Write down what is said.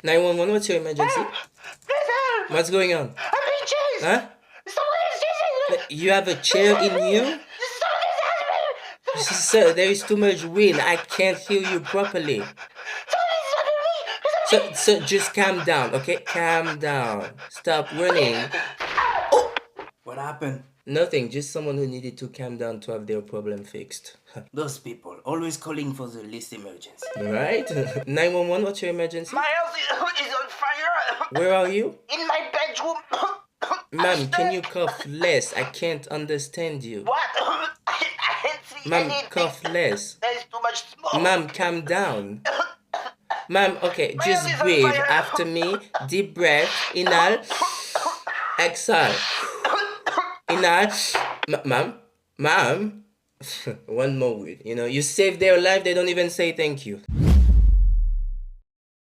911, what's your emergency? Please help! What's going on? I'm being chased! Huh? Someone is chasing me! You have a chair in you? Someone is helping me! Sir, there is too much wind. I can't hear you properly. Someone is helping me! So just calm down, okay? Calm down. Stop running. What happened? Nothing, just someone who needed to calm down to have their problem fixed. Those people always calling for the least emergency. Right? 911, what's your emergency? My house is on fire! Where are you? In my bedroom! Ma'am, can you cough less? I can't understand you. What? I can't see Ma'am, anything! cough less. There's too much smoke! Ma'am, calm down. Ma'am, okay, just house is on breathe fire. after me. Deep breath. Inhale. Exhale. Inhale. Ma'am. One more word. You know, you saved their life, they don't even say thank you.